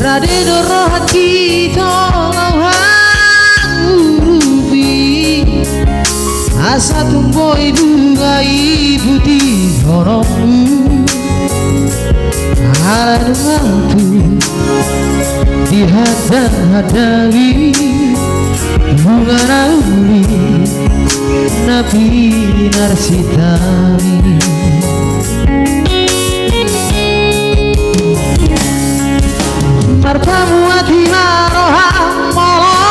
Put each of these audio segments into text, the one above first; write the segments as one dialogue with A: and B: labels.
A: Radedoro hati tolong urubi asa tumbuh ibu ibu di horongmu ada mampu dihadang-hadangi bunga rauli Nabi Narsitari. Marpamu hati maroha molo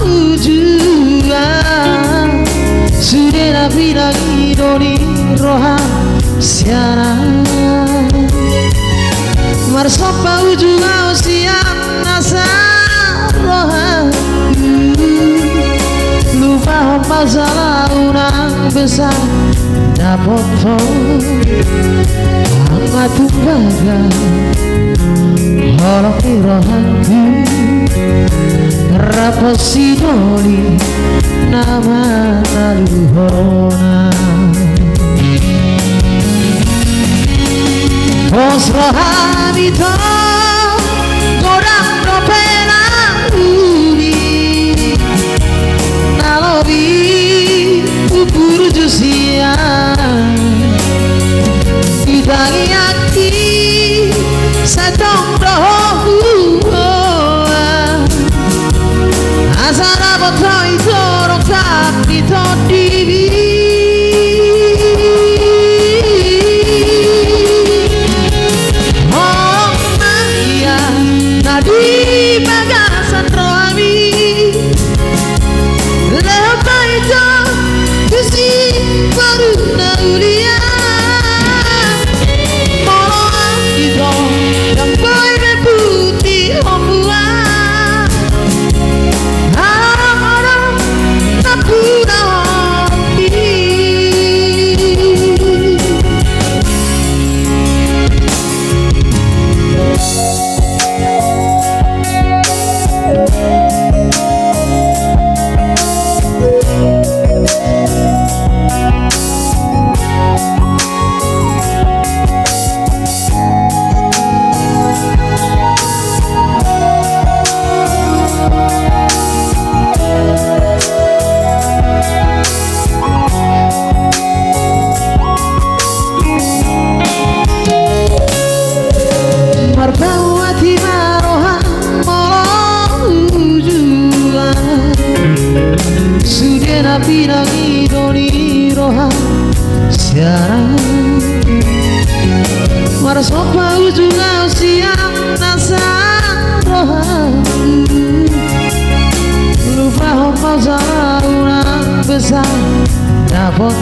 A: tujuan sudah nabi lagi doni roha siara marsopa ujung siap nasa roha lupa masalah unang besar dapat amat tumbaga Holok irohanku Raposidoli Nama naluhona Bos rohani to Godang dopena uni Nalobi Upur jusian Idangi hati Sadong rohu Asana botoi torong tak ditodibi Oh magia nadi bagasan rohami Lepa itu Kusi baru naulia Marpawati marohan molo ujuan sudah nabi lagi doni roha siara marsopa ujung siang nasa roha lupa masalah unang besar dapat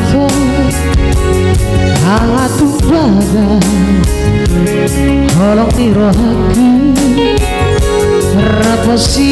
A: hangat tumbaga Holok irohanku Raposi